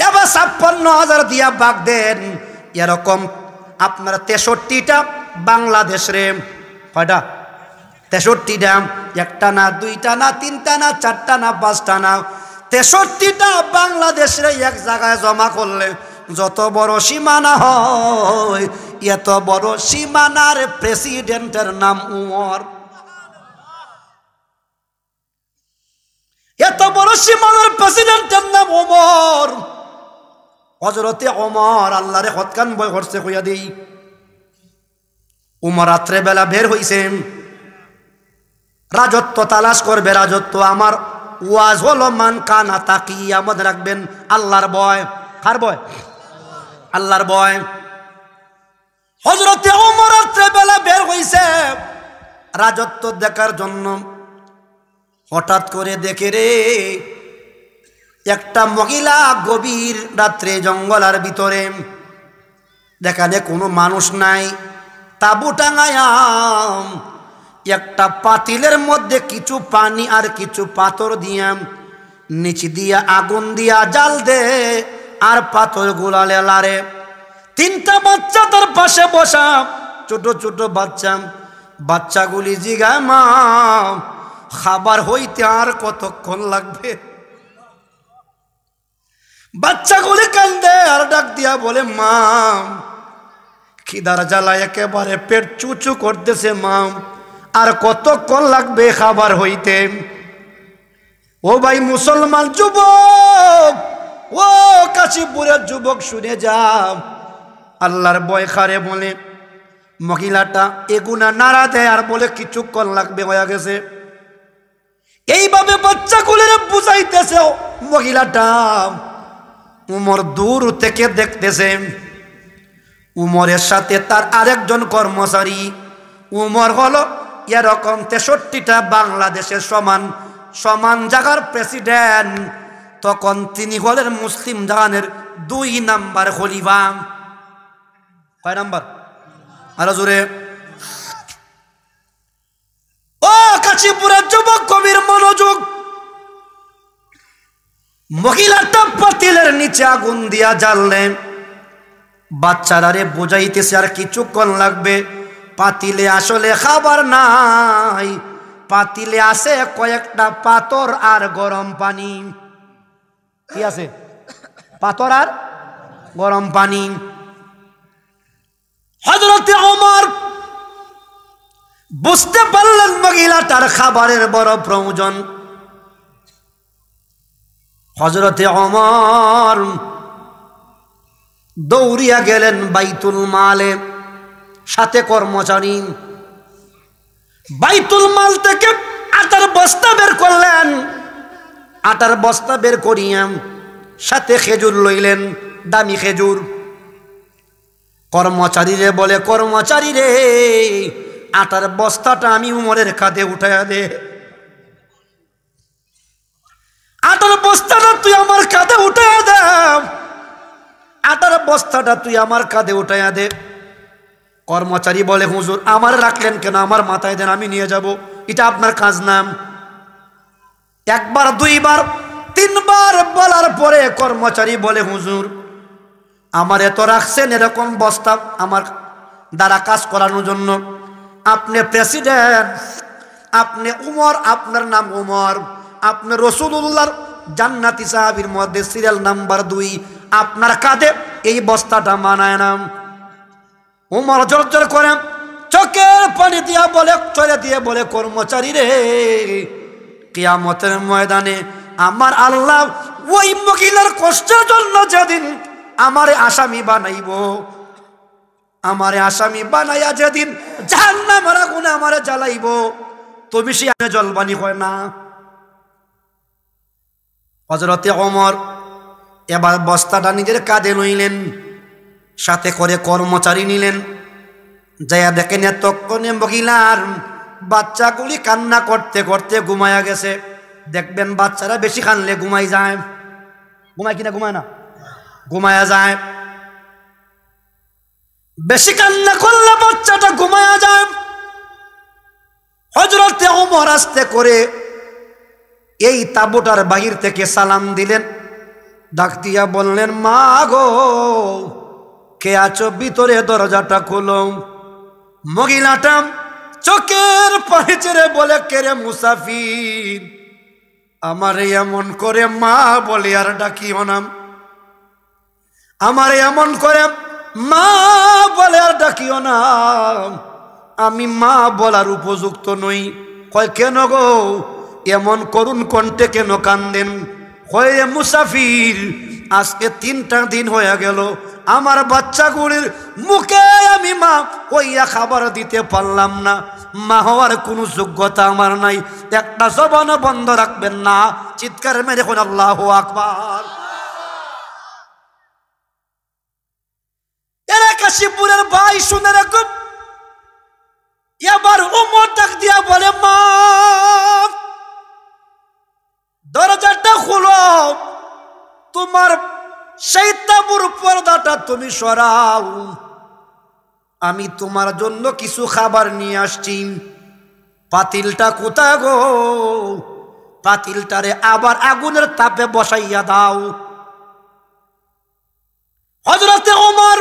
এবার ৫৬,০০০ দিয়া ভাগ দেন, এরকম আপনার ৬৩টা বাংলাদেশ রে। কয়টা? ৬৩টা। একটা না, দুইটা না, তিনটা না, চারটা না, পাঁচটা না, ৬৩টা বাংলাদেশ রে এক জায়গায় জমা করলে যত বড় সীমানা হয়, এত বড় সীমানার প্রেসিডেন্টের নাম উমর। এত বড় সীমানার প্রেসিডেন্টের নাম ওমর। হযরতে ওমর আল্লাহরে হতকান বয় করছে, কইয়া দেই। উমর রাত্রে বেলা বের হইছেন, রাজত্ব তালাশ করবে। রাজত্ব আমার ওয়াজ হলো মান কানা তাকিয়া, মনে রাখবেন আল্লাহর ভয়। কার ভয়? আল্লাহর ভয়। হযরতে ওমর রাত্রে বেলা বের হইছে রাজত্ব দেখার জন্য। হঠাৎ করে দেখে রে, একটা মহিলা গভীর রাত্রে জঙ্গলের ভিতরে, দেখালে কোনো মানুষ নাই, তাবু টাঙায়া একটা পাতিলের মধ্যে কিছু পানি আর কিছু পাথর দিয়া, নিচ দিয়া আগুন দিয়া জাল দে আর পাথর গুলালে লারে। 3টা বাচ্চা তার পাশে বসা, ছোট ছোট বাচ্চা। বাচ্চাগুলি জিগায়, মা খাবার হইতে আর কতক্ষণ লাগবে? বাচ্চাগুলি কান্দে আর ডাক দিয়া বলে, মা খিদার জ্বালায় একেবারে পেট চুচু করতেছে, মা আর কতক্ষণ লাগবে খাবার হইতে? ও ভাই মুসলমান যুবক, ও কাশীপুরের যুবক, শুনে যাও, আল্লাহর ভয় খারে বলে মহিলাটা এগুনা নাড়া দেয় আর বলে কিছুক্ষণ লাগবে, হয়ে গেছে। এইভাবে বাচ্চাগুলোর বুঝাইতেছে মহিলাটা। উমর দূর থেকে দেখতেছে। উমরের সাথে তার আরেকজন কর্মচারী। উমর হলো এরকম ৬৩টা বাংলাদেশের সমান সমান জায়গার প্রেসিডেন্ট। তখন তিনি হলেন মুসলিম জাহানের 2 নাম্বার খলিফা। কয় নাম্বার? আরো জোরে। ও কাশীপুরের যুবক, কবির মনোযোগ। মহিলাটা পাতিলের নিচে আগুন দিয়া জ্বাললেন, বাচ্চারারে বোঝাইতেছে আর কিছুক্ষণ লাগবে। পাতিলে আসলে খাবার নাই, পাতিলে আছে কয়েকটা পাথর আর গরম পানি। কি আছে? পাথর আর গরম পানি। হযরতে ওমর বুঝতে পারলেন মহিলাটার খাবারের বড় প্রয়োজন। হযরতে ওমর দৌড়িয়া গেলেন বাইতুল মালে, সাথে কর্মচারী। বাইতুল মাল থেকে আটার বস্তা বের করলেন। আটার বস্তা বের করিয়া সাথে খেজুর লইলেন, দামি খেজুর। কর্মচারীরে বলে, কর্মচারী রে, আটার বস্তাটা আমি উমরের কাঁধে উঠাইয়া দে। আটার বস্তাটা তুই আমার কাঁধে উঠাইয়া দে, আটার বস্তাটা তুই আমার কাঁধে উঠাইয়া দে। কর্মচারী বলে, হুজুর আমার রাখলেন কেন? আমার মাথায় দেন, আমি নিয়ে যাব, এটা আপনার কাজ নাম। একবার, দুইবার, তিনবার বলার পরে কর্মচারী বলে, হুজুর আমার এত রাখছেন এরকম বস্তা আমার দ্বারা কাজ করানোর জন্য, আপনি প্রেসিডেন্ট, আপনি উমর, আপনার নাম উমর, আপনার রাসূলুল্লাহর জান্নাতি সাহাবীর মধ্যে সিরিয়াল নাম্বার 2, আপনার কাঁধে এই বস্তাটা মানায় না। ওমর জোর করে চোখের পানি দিয়া বলে, চলে দিয়ে বলে, কর্মচারী রে, কিয়ামতের ময়দানে আমার আল্লাহ ওই মহিলার কষ্টের জন্য যেদিন আমারে আসামি বানাইব, আমারে আসামি বানাইয়া যেদিন জাহান্নামের আগুনে আমারে জ্বালাইব, তুমি সে জলবানি হয় না। হযরতে ওমর এবার বস্তাটা নিজের কাঁধে লইলেন, সাথে করে কর্মচারী নিলেন। যাইয়া দেখেন এতক্ষণে মহিলার বাচ্চাগুলি কান্না করতে করতে ঘুমায়া গেছে। দেখবেন বাচ্চারা বেশি কানলে ঘুমাই যায়, ঘুমায় কিনা? ঘুমায় না, ঘুমায়া যায়। বেশি কান্না করলে বাচ্চাটা ঘুমায়া যায়। হযরতে ওমর আস্তে করে এই তাঁবুটার বাহির থেকে সালাম দিলেন, ডাক দিয়া বললেন, মা গো, কে আছো ভিতরে, দরজাটা খোলো। মহিলাটা চোখের পানি ছেড়ে বলে, কে রে মুসাফির, আমারে এমন করে মা বলে আর ডাকিও না, আমারে এমন করে মা বলে আর ডাকিও না, আমি মা বলার উপযুক্ত নই। কয় কেন গো, এমন করুণ কণ্ঠে কেন কান্দেন? কয় মুসাফির, আজকে 3টা দিন হয়ে গেল আমার বাচ্চাগুলির মুখে আমি মা হইয়া খাবার দিতে পারলাম না, মা হওয়ার কোনো যোগ্যতা আমার নাই। একটা জবান বন্ধ রাখবেন না, চিৎকার মেরে এখন আল্লাহু আকবার। এরা কাশীপুরের ভাই শুনে রাখুন, এবার ওমর ডাক দিয়া বলে, মা দরজাটা খুলো, তোমার সেই তাঁবুর পর্দাটা তুমি সরাও, আমি তোমার জন্য কিছু খাবার নিয়ে আসছি। পাতিলটা কোথায় গো? পাতিলটারে আবার আগুনের তাপে বসাইয়া দাও। হযরতে ওমর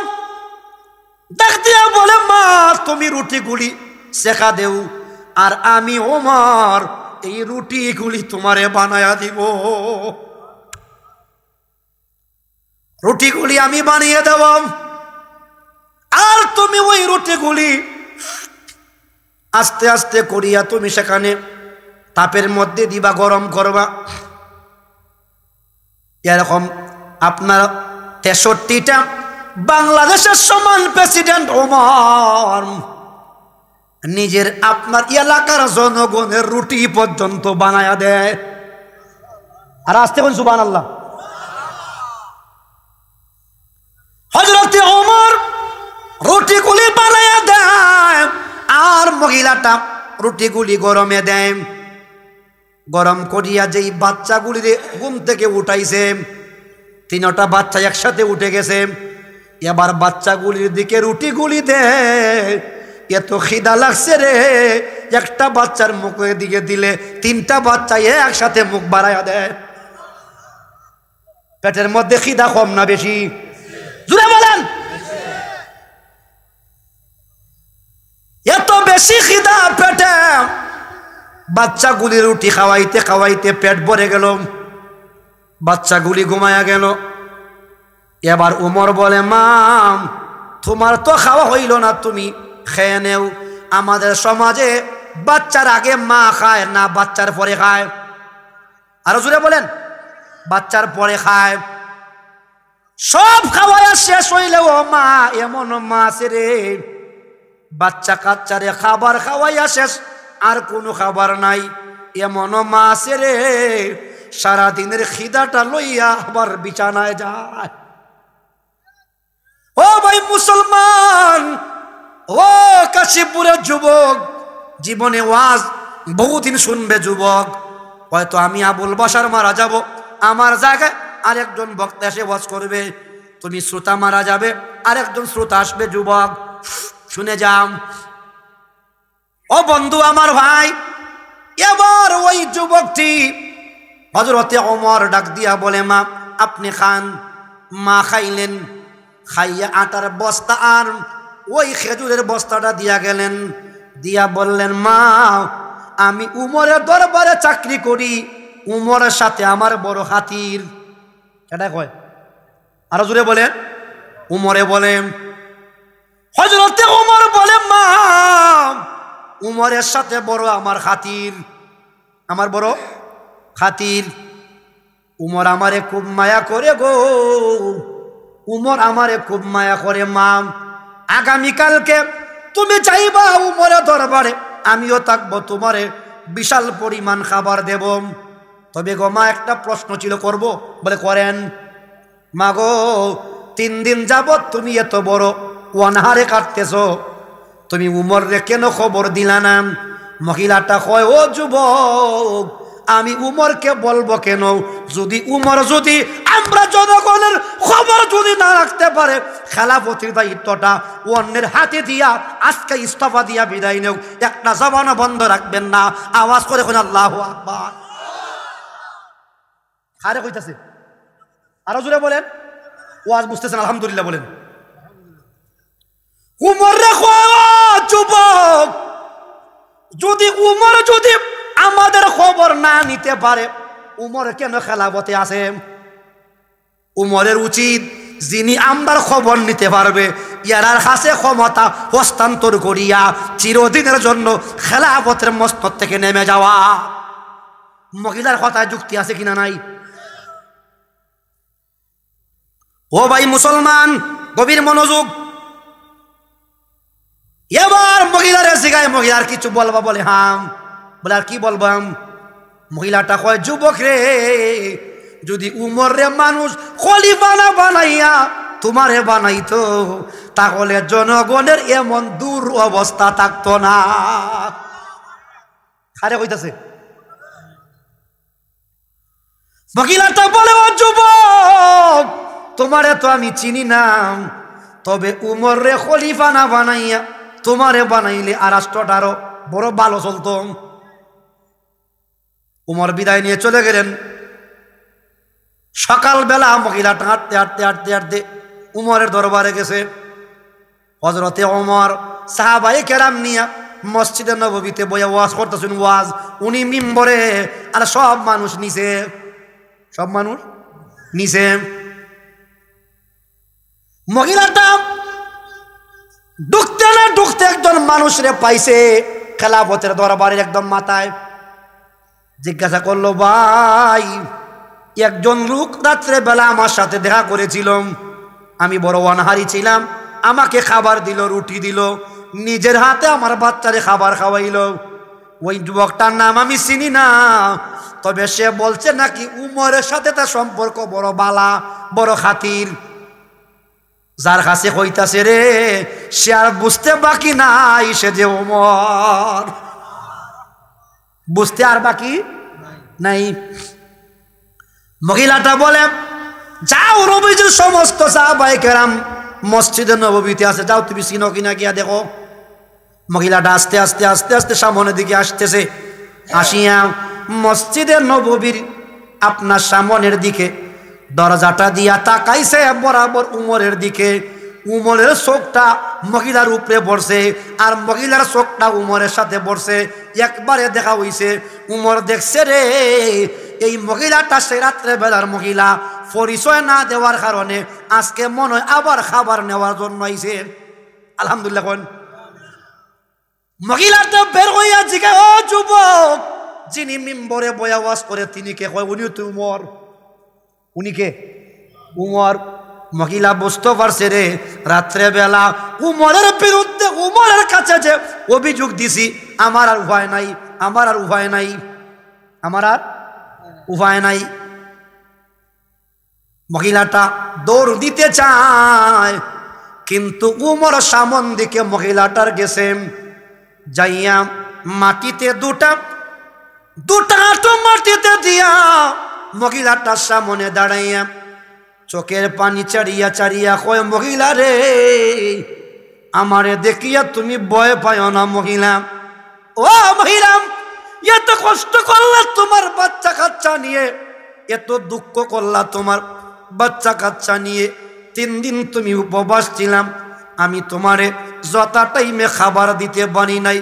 ডাক দিয়া বলে, মা তুমি রুটিগুলি শেখা দেও, আর আমি ওমর এই রুটিগুলি তোমারে বানায়া দিব। রুটিগুলি আমি বানিয়ে দেব, আর তুমি ওই রুটিগুলি আস্তে আস্তে করিয়া তুমি সেখানে তাপের মধ্যে দিবা, গরম করবা। এরকম আপনার 63টা বাংলাদেশের সমান প্রেসিডেন্ট ওমর নিজের আপনার এলাকার জনগণের রুটি পর্যন্ত বানায়া দেয়। আর আসতে কোন সুবহানাল্লাহ। হযরতে ওমর রুটিগুলি বানায়া দেয়, আর মহিলাটা রুটিগুলি গরমে দেয়। গরম করিয়া যেই বাচ্চাগুলিরে ঘুম থেকে উঠাইছে, 3টা বাচ্চা একসাথে উঠে গেছে। এবার বাচ্চাগুলির দিকে রুটিগুলি দেয়, এত খিদা লাগছে রে, একটা বাচ্চার মুখের দিকে দিলে 3টা বাচ্চা একসাথে মুখ বাড়াইয়া দেয়। পেটের মধ্যে খিদা কম না বেশি? জুড়ে বলেন। এত বেশি খিদা পেটে, বাচ্চাগুলি রুটি খাওয়াইতে খাওয়াইতে পেট ভরে গেল, বাচ্চাগুলি ঘুমায়া গেল। এবার উমর বলে, মা তোমার তো খাওয়া হইল না, তুমি খেয়ে নেও। আমাদের সমাজে বাচ্চার আগে মা খায় না, বাচ্চার পরে খায়। আরো জোরে বলেন, বাচ্চার পরে খায়। সব খাওয়াইয়া শেষ হইলেও মা এমন মা আছে রে, বাচ্চা কাচ্চারে খাবার খাওয়াইয়া শেষ, আর কোনো খাবার নাই, এমন মা আছে রে, সারাদিনের খিদাটা লইয়া আবার বিছানায় যায়। ও ভাই মুসলমান, ও কাশীপুরের যুবক, জীবনে ওয়াজ বহুদিন শুনবে যুবক। হয়তো আমি আবুল বাশার মারা যাব, আমার জায়গায় আরেকজন বক্তা এসে ওয়াজ করবে, তুমি শ্রোতা মারা যাবে, আরেকজন শ্রোতা আসবে। যুবক শুনে যাও। ও বন্ধু আমার ভাই, এবার ওই যুবকটি হযরতে ওমর ডাক দিয়া বলে, মা আপনি খান। মা খাইলেন, খাইয়া আটার বস্তা আর ওই খেজুরের বস্তাটা দিয়া গেলেন, দিয়া বললেন, মা আমি উমরের দরবারে চাকরি করি, উমরের সাথে আমার বড় খাতির। এটা কয়, আরো জোরে বলেন। উমরে বলেন, হযরতে উমর বলে, মা উমরের সাথে বড় আমার খাতির, আমার বড় খাতির। উমর আমারে খুব মায়া করে গো, উমর আমারে খুব মায়া করে। মা আগামীকালকে তুমি চাইবা উমরের দরবারে, আমিও থাকবো, তোমারে বিশাল পরিমাণ খাবার দেব। তবে গো মা একটা প্রশ্ন ছিল, করব? বলে করেন। মা গো 3 দিন যাবত তুমি এত বড় অনাহারে কাটতেছ, তুমি উমরে কেন খবর দিলা না? মহিলাটা কয়, ও যুবক, আমি উমরকে বলবো কেন? যদি উমর যদি আমরা জনগণের খবর যদি না রাখতে পারে, খেলাফতির দায়িত্বটা অন্যের হাতে দিয়া আজকে ইস্তফা দিয়া বিদায় নেও। একটা জবানও বন্ধ রাখবেন না, আওয়াজ করে কোন আল্লাহু আকবার। আরে কইতাছে, আরো জোরে বলেন। ওয়াজ বুঝতেছেন? আলহামদুলিল্লাহ বলেন। উমর রে যুবক, যদি উমর যদি আমাদের খবর না নিতে পারে, উমর কেন খেলাফতে আছে? উমরের উচিত যিনি আমরার খবর নিতে পারবে, ইয়ার কাছে ক্ষমতা হস্তান্তর করিয়া চিরদিনের জন্য খেলাফতের মস্তক থেকে নেমে যাওয়া। মহিলার কথায় যুক্তি আছে কিনা নাই? ও ভাই মুসলমান, গভীর মনোযোগ। এবার মহিলার জিগায়, মহিলার কিছু বলবা? বলে হাম। বলে আর কি বলবাম? মহিলাটা কয়, যুবক রে, যদি উমর রে মানুষ খলিফা না বানাইয়া তোমারে বানাইতো, তাহলে জনগণের এমন দূর অবস্থা থাকতো না। আরে কইতাছে। মহিলাটা বলে, ও যুবক, তোমারে তো আমি চিনি না, তবে উমর রে খলিফা না বানাইয়া তোমারে বানাইলে আর রাষ্ট্রটারও বড় ভালো চলত। উমর বিদায় নিয়ে চলে গেলেন। সকালবেলা মহিলাটা হাঁটতে হাঁটতে হাঁটতে হাঁটতে উমরের দরবারে গেছে। হযরতে ওমর সাহাবায়ে কেরাম নিয়া মসজিদে নববীতে বইয়া ওয়াজ করতেছেন। ওয়াজ উনি মিম্বরে, আর সব মানুষ নিচে, সব মানুষ নিচে। মহিলাটা ঢুকতে না ঢুকতে একজন মানুষরে পাইছে খেলাফতের দরবারের একদম মাথায়। জিজ্ঞাসা করলো, ভাই, একজন লোক রাত্রে বেলা আমার সাথে দেখা করেছিল, আমি বড় অনাহারি ছিলাম, আমাকে খাবার দিল, রুটি দিল, নিজের হাতে আমার বাচ্চারে খাবার খাওয়াইল। ওই যুবকটার নাম আমি চিনি না, তবে সে বলছে নাকি উমরের সাথে তার সম্পর্ক বড় বালা, বড় খাতির। যার কাছে কইতাছে রে, সে আর বুঝতে বাকি নাই সে যে ওমর, বুঝতে আর বাকি নাই। মহিলাটা বলে, যাও নবীজির সমস্ত সাহাবায়ে কেরাম মসজিদে নববীতে আছে, যাও তুমি চিনো কিনা গিয়া দেখো। মহিলাটা আস্তে আস্তে আস্তে আস্তে সামনের দিকে আসতেছে। আসিয়া মসজিদে নববীর আপনার সামনের দিকে দরজাটা দিয়া তাকাইছে বরাবর উমরের দিকে। উমরের চোখটা মহিলার উপরে পড়ছে, আর মহিলার চোখটা উমরের সাথে পড়ছে। একবারে দেখা হইছে। উমর দেখছে রে, এই মহিলাটা সে রাত্রে বেলার মহিলা, পরিচয় না দেওয়ার কারণে আজকে মনে হয় আবার খাবার নেওয়ার জন্য আইছে। আলহামদুলিল্লাহ। কোন মহিলাটা বের হইয়া জিজ্ঞাসা, ও যুবক, যিনি মিম্বরে বয়া ওয়াজ করে তিনি কে? কয়, উনি তো উমর। উনি কে? উমর। মহিলা বুঝতে পারছে রে, রাত্রে বেলা উমরের বিরুদ্ধে, উমরের কাছে যে অভিযোগ দিছি, আমার আর উপায় নাই, আমার আর উপায় নাই, আমার আর উপায় নাই। মহিলাটা দৌড় দিতে চায়, কিন্তু উমর সামন দিকে মহিলাটার গেছে। যাইয়া মাটিতে দুটা হাঁটু মাটিতে দিয়া মহিলাটার সামনে দাঁড়াইয়া চোখের পানি চারিয়া চারিয়া কয়, মহিলা রে, আমারে দেখিয়া তুমি ভয় পাও না মহিলা? ও মহিলা, এত কষ্ট করলা তোমার বাচ্চা কাচ্চা নিয়ে, এত দুঃখ করলা তোমার বাচ্চা কাচ্চা নিয়ে, 3 দিন তুমি উপবাস ছিলাম, আমি তোমারে যথা টাইমে খাবার দিতে পারি নাই।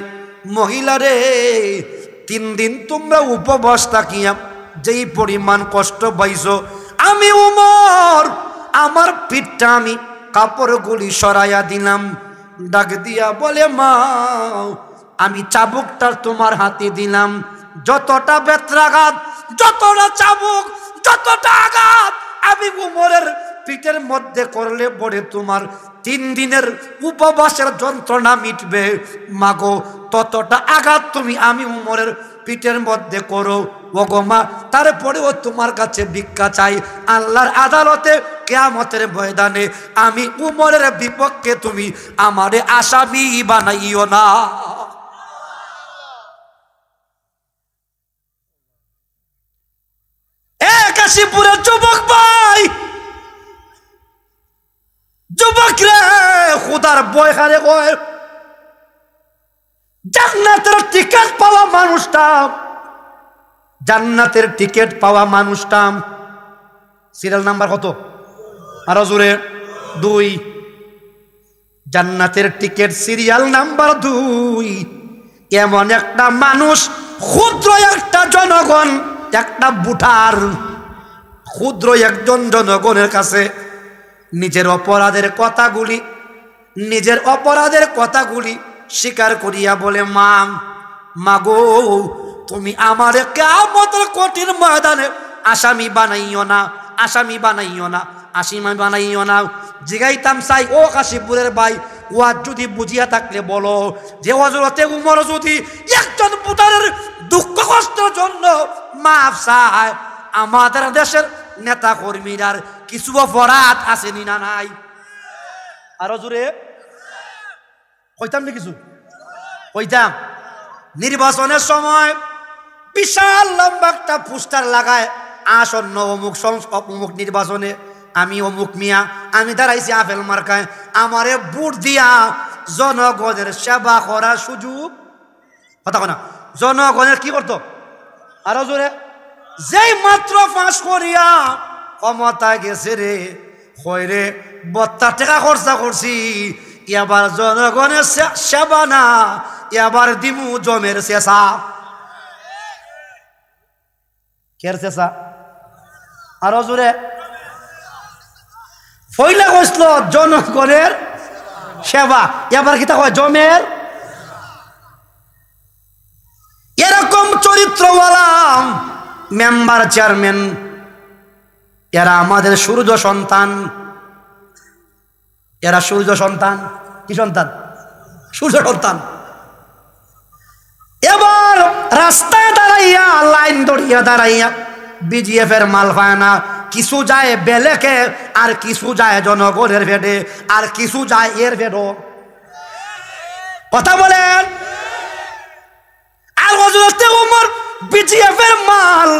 মহিলা রে, 3 দিন তোমরা উপবাস থাকিয়া যেই পরিমাণ কষ্ট পাইছো, আমি উমর আমার পিঠটা আমি কাপড়গুলি সরাইয়া দিলাম। ডাক দিয়া বলে, মা আমি চাবুকটা তোমার হাতে দিলাম, যতটা বেত্রাঘাত, যতটা চাবুক, যতটা আঘাত আমি উমরের পিঠের মধ্যে করলে পরে তোমার 3 দিনের উপবাসের যন্ত্রণা মিটবে। মাগো ততটা আঘাত তুমি আমি উমরের পিঠের মধ্যে করো। ওগো মা, তারপরেও তোমার কাছে ভিক্ষা চাই, আল্লাহর আদালতে কিয়ামতের ময়দানে আমি উমরের বিপক্ষে তুমি আমারে আসামি বানাইও না। কাশীপুরের যুবক ভাই, যুবক রে, খুদার বয় হারে কয়, জান্নাতের টিকিট পাওয়া মানুষটা, জান্নাতের টিকিট পাওয়া মানুষটা সিরিয়াল নাম্বার কত? আরো জোরে, 2। জান্নাতের টিকিট সিরিয়াল নাম্বার 2। এমন একটা মানুষ, ক্ষুদ্র একটা জনগণ, একটা বুঠার ক্ষুদ্র একজন জনগণের কাছে নিজের অপরাধের কথাগুলি স্বীকার করিয়া বলে, মাগো তুমি আমারে কিয়ামতের কঠিন ময়দানে আসামি বানাইও না, আসামি বানাইও না, আসামি বানাইও না। জিগাইতাম চাই, ও কাশীপুরের ভাই, ওয়াজ যদি বুঝিয়া থাকলে বলো যে হযরতে উমর যদি একজন বুটারের দুঃখ কষ্টের জন্য মাফ চায়, আমাদের দেশের নেতা কর্মীরার কিছু অপরাধ আসেনি না নাই? আরো জোরে কইতাম না, কিছু কইতাম। নির্বাচনের সময় বিশাল লম্বা একটা পোস্টার লাগায়, আসন্ন অমুক নির্বাচনে আমি অমুক মিয়া, আমি দাঁড়াইছি আপেল মার্কায়, আমারে ভোট দিয়া জনগণের সেবা করার সুযোগ। কথা না, জনগণের কি করতো? আরো জোরে, যেই মাত্র পাস করিয়া ক্ষমতায় গেছে রে, কয় রে 72 টাকা খরচা করছি, এবার জনগণের সেবা না, এবার দিমু জমের শেষা। কের শেষা? আরো জোরে, ফইলা কইছিল জনগণের সেবা, এবার কি তা কয় জমের। এরকম চরিত্রওয়ালা মেম্বার, চেয়ারম্যান, এরা আমাদের সূর্য সন্তান, এরা সূর্য সন্তান। কি সন্তান? সূর্য সন্তান। এবার রাস্তায় দাঁড়াইয়া, লাইন ধরিয়া দাঁড়াইয়া বিজিএফ এর মাল পায় না, কিছু যায় বেলেকে, আর কিছু যায় জনগণের ভেটে, আর কিছু যায় এর ভেটো। কথা বলেন। আর হযরতে ওমর বিজিএফ এর মাল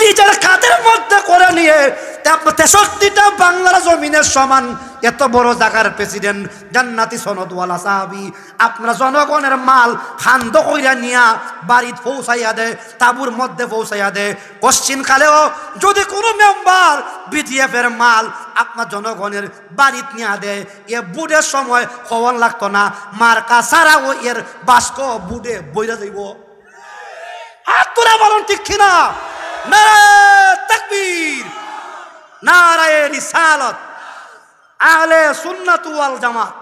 নিজের খাতের মধ্যে করে নিয়ে 63টা বাংলার জমিনের সমান এত বড় জায়গার প্রেসিডেন্ট, জান্নাতি সনদওয়ালা সাহাবী, আপনার জনগণের মাল খান্দ কইরা নিয়া বাড়িতে পৌঁছাইয়া দেয়, তাবুর মধ্যে পৌঁছাইয়া দেয়। কোশ্চিন কালেও যদি কোনো মেম্বার বিজিএফ এর মাল আপনার জনগণের বাড়িতে নিয়ে দেয়, এ বুডের সময় খবর লাগতো না, মার্কা ছাড়াও এর বাস্ক বুডে বইরা যাইব। হাত তুলে বলুন ঠিক কিনা? নারায়ে তাকবীর, নারায়ে রিসালাত, আহলে সুন্নাত ওয়াল জামাত।